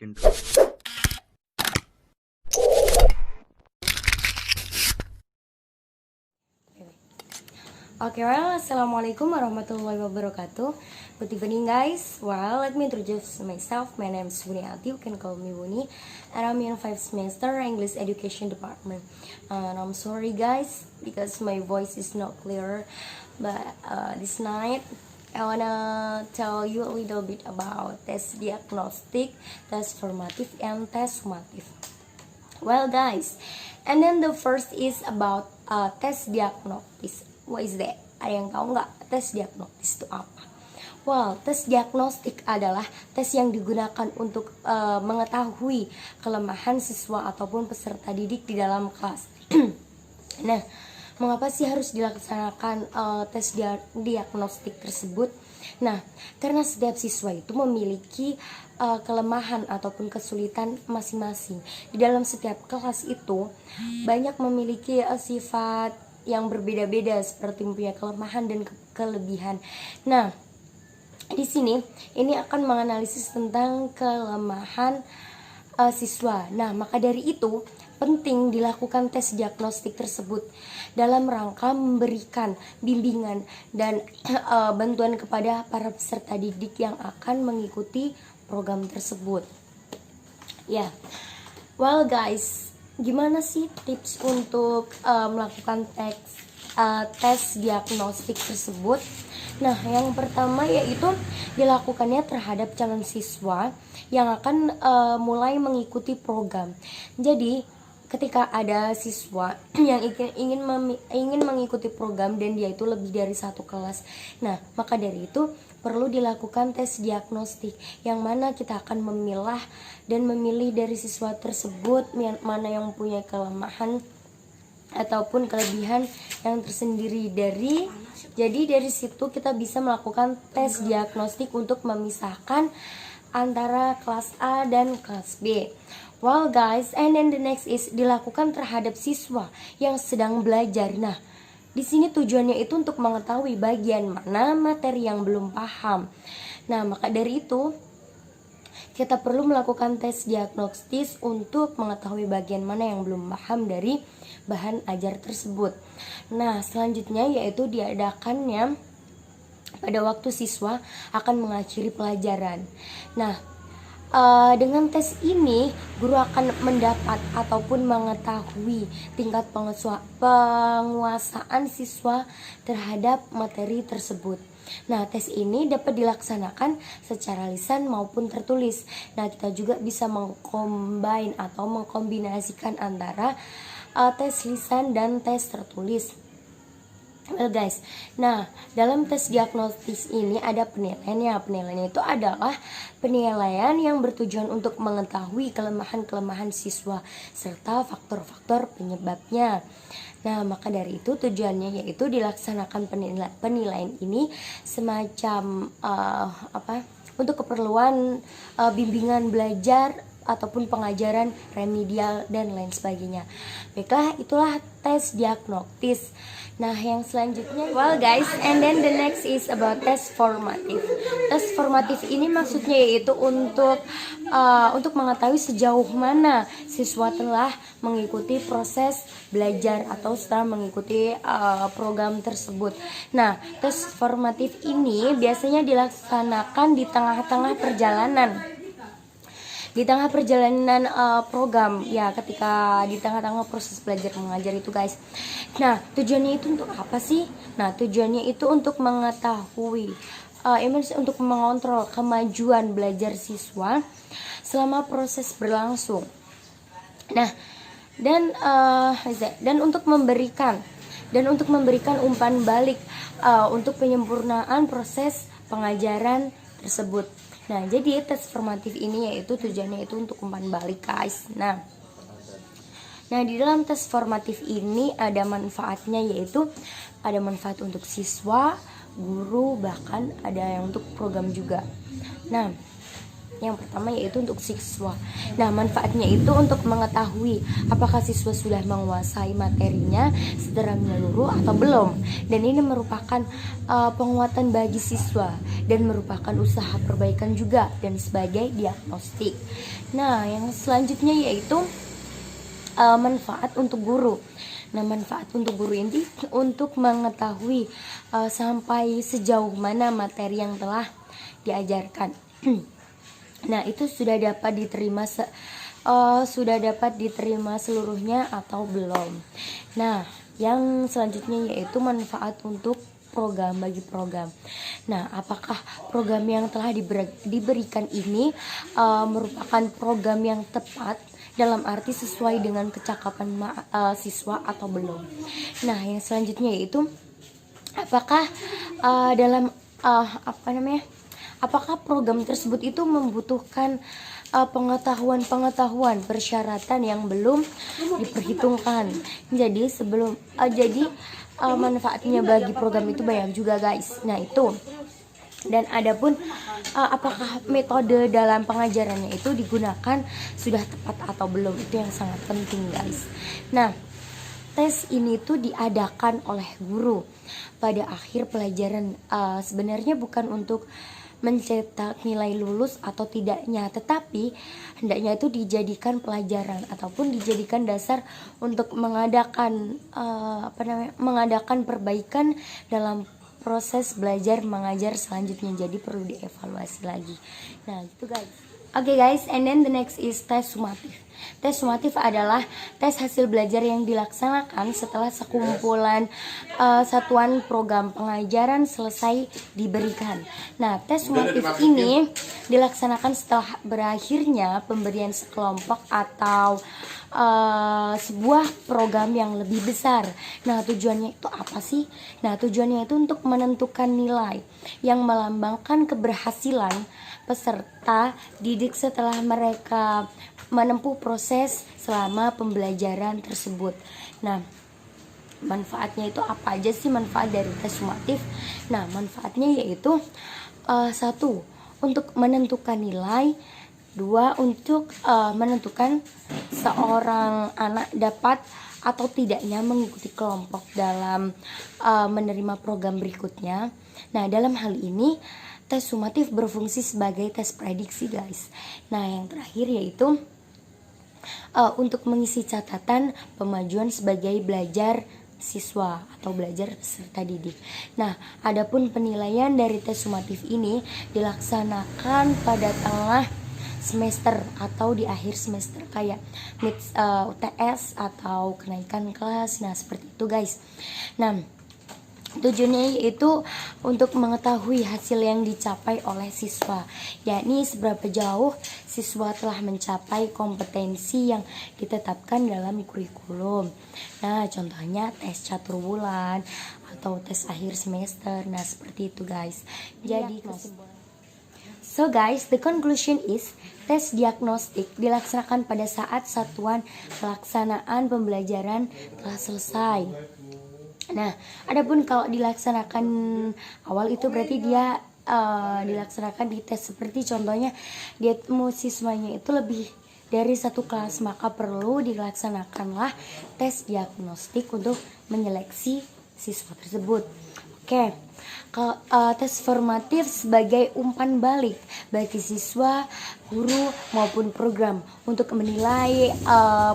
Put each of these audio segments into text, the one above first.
intro. Assalamualaikum warahmatullahi wabarakatuh. Good evening guys. Let me introduce myself. My name is Wuniati, you can call me Wuni, and I'm in 5th semester English Education Department. And I'm sorry guys, because my voice is not clear. But this night, I wanna tell you a little bit about test diagnostic, test formative, and test summative. Well guys, and then the first is about test diagnostic. What is that? Ada yang tahu nggak tes diagnostik itu apa? Well, tes diagnostik adalah tes yang digunakan untuk mengetahui kelemahan siswa ataupun peserta didik di dalam kelas. Nah, mengapa sih harus dilaksanakan tes diagnostik tersebut? Nah, karena setiap siswa itu memiliki kelemahan ataupun kesulitan masing-masing. Di dalam setiap kelas itu banyak memiliki sifat yang berbeda-beda, seperti mempunyai kelemahan dan kelebihan. Nah, di sini ini akan menganalisis tentang kelemahan siswa. Nah, maka dari itu penting dilakukan tes diagnostik tersebut dalam rangka memberikan bimbingan dan bantuan kepada para peserta didik yang akan mengikuti program tersebut. Ya, well guys, gimana sih tips untuk melakukan tes diagnostik tersebut? Nah, yang pertama yaitu dilakukannya terhadap calon siswa yang akan mulai mengikuti program. Jadi, ketika ada siswa yang ingin mengikuti program dan dia itu lebih dari satu kelas, nah maka dari itu perlu dilakukan tes diagnostik, yang mana kita akan memilah dan memilih dari siswa tersebut mana yang mempunyai kelemahan ataupun kelebihan yang tersendiri. Jadi dari situ kita bisa melakukan tes diagnostik untuk memisahkan antara kelas A dan kelas B. Well guys, and then the next is dilakukan terhadap siswa yang sedang belajar. Nah, di sini tujuannya itu untuk mengetahui bagian mana materi yang belum paham. Nah, maka dari itu kita perlu melakukan tes diagnostis untuk mengetahui bagian mana yang belum paham dari bahan ajar tersebut. Nah, selanjutnya yaitu diadakannya pada waktu siswa akan mengakhiri pelajaran. Nah, dengan tes ini guru akan mendapat ataupun mengetahui tingkat penguasaan siswa terhadap materi tersebut. Nah, tes ini dapat dilaksanakan secara lisan maupun tertulis. Nah, kita juga bisa mengcombine atau mengkombinasikan antara tes lisan dan tes tertulis. Well guys, nah dalam tes diagnostis ini ada penilaiannya. Penilaiannya itu adalah penilaian yang bertujuan untuk mengetahui kelemahan-kelemahan siswa serta faktor-faktor penyebabnya. Nah, maka dari itu tujuannya yaitu dilaksanakan penilaian ini semacam untuk keperluan bimbingan belajar ataupun pengajaran remedial dan lain sebagainya. Baiklah, itulah tes diagnostis. Nah, yang selanjutnya, well guys, and then the next is about tes formatif. Tes formatif ini maksudnya yaitu untuk mengetahui sejauh mana siswa telah mengikuti proses belajar atau setelah mengikuti program tersebut. Nah, tes formatif ini biasanya dilaksanakan di tengah-tengah perjalanan. Di tengah perjalanan program, ya ketika di tengah-tengah proses belajar mengajar itu guys. Nah, tujuannya itu untuk apa sih? Nah, tujuannya itu untuk mengetahui, untuk mengontrol kemajuan belajar siswa selama proses berlangsung. Nah, dan untuk memberikan umpan balik untuk penyempurnaan proses pengajaran tersebut. Nah, jadi tes formatif ini yaitu tujuannya itu untuk umpan balik guys. Nah, di dalam tes formatif ini ada manfaatnya, yaitu ada manfaat untuk siswa, guru, bahkan ada yang untuk program juga. Nah, Yang pertama yaitu untuk siswa. Nah, manfaatnya itu untuk mengetahui apakah siswa sudah menguasai materinya secara menyeluruh atau belum. Dan ini merupakan penguatan bagi siswa dan merupakan usaha perbaikan juga dan sebagai diagnostik. Nah, yang selanjutnya yaitu manfaat untuk guru. Nah, manfaat untuk guru ini untuk mengetahui sampai sejauh mana materi yang telah diajarkan. Nah, itu sudah dapat diterima seluruhnya atau belum. Nah, yang selanjutnya yaitu manfaat untuk bagi program. Nah, apakah program yang telah diberikan ini merupakan program yang tepat dalam arti sesuai dengan kecakapan siswa atau belum? Nah, yang selanjutnya yaitu apakah apakah program tersebut itu membutuhkan pengetahuan persyaratan yang belum diperhitungkan. Jadi manfaatnya bagi program itu banyak juga, guys. Nah, itu. Dan adapun apakah metode dalam pengajarannya itu digunakan sudah tepat atau belum, itu yang sangat penting, guys. Nah, tes ini tuh diadakan oleh guru pada akhir pelajaran, sebenarnya bukan untuk mencetak nilai lulus atau tidaknya, tetapi hendaknya itu dijadikan pelajaran ataupun dijadikan dasar untuk mengadakan perbaikan dalam proses belajar mengajar selanjutnya. Jadi perlu dievaluasi lagi. Nah, gitu, guys. Oke, guys, and then the next is tes sumatif. Tes sumatif adalah tes hasil belajar yang dilaksanakan setelah sekumpulan satuan program pengajaran selesai diberikan. Nah, tes sumatif ini dilaksanakan setelah berakhirnya pemberian sekelompok atau sebuah program yang lebih besar. Nah, tujuannya itu apa sih? Nah, tujuannya itu untuk menentukan nilai yang melambangkan keberhasilan peserta didik setelah mereka menempuh proses selama pembelajaran tersebut. Nah, manfaatnya itu apa aja sih manfaat dari tes sumatif? Nah, manfaatnya yaitu 1. Untuk menentukan nilai. 2. Untuk menentukan seorang anak dapat atau tidaknya mengikuti kelompok dalam menerima program berikutnya. Nah, dalam hal ini tes sumatif berfungsi sebagai tes prediksi, guys. Nah, yang terakhir yaitu untuk mengisi catatan pemajuan sebagai belajar siswa atau belajar peserta didik. Nah, adapun penilaian dari tes sumatif ini dilaksanakan pada tengah semester atau di akhir semester, kayak UTS atau kenaikan kelas. Nah, seperti itu, guys. Nah, tujuannya yaitu untuk mengetahui hasil yang dicapai oleh siswa, yakni seberapa jauh siswa telah mencapai kompetensi yang ditetapkan dalam kurikulum. Nah, contohnya tes catur bulan atau tes akhir semester. Nah, seperti itu, guys. Jadi So guys, the conclusion is tes diagnostik dilaksanakan pada saat satuan pelaksanaan pembelajaran telah selesai. Nah, adapun kalau dilaksanakan awal itu berarti dia dilaksanakan di tes, seperti contohnya dia siswanya itu lebih dari satu kelas, maka perlu dilaksanakanlah tes diagnostik untuk menyeleksi siswa tersebut. Oke. Tes formatif sebagai umpan balik bagi siswa, guru maupun program untuk menilai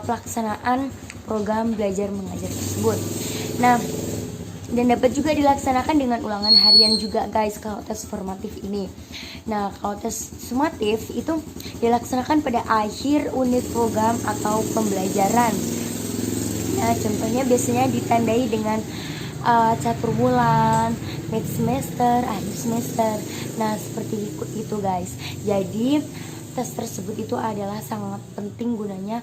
pelaksanaan program belajar mengajar tersebut. Nah, dan dapat juga dilaksanakan dengan ulangan harian juga, guys, kalau tes formatif ini. Nah, kalau tes sumatif itu dilaksanakan pada akhir unit program atau pembelajaran. Nah, contohnya biasanya ditandai dengan catur bulan, mid semester, akhir semester. Nah, seperti itu, guys. Jadi tes tersebut itu adalah sangat penting gunanya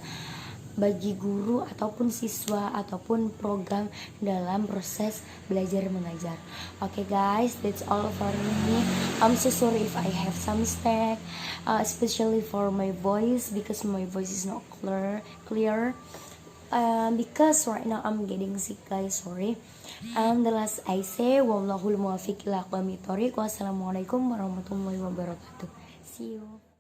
bagi guru ataupun siswa ataupun program dalam proses belajar mengajar. Okay, guys, that's all for me. I'm so sorry if I have some mistake, especially for my voice, because my voice is not clear. Because right now I'm getting sick, guys, sorry. And the last I say, wallahul muwaffiq ila aqwamit thoriq. Wassalamualaikum warahmatullahi wabarakatuh. See you.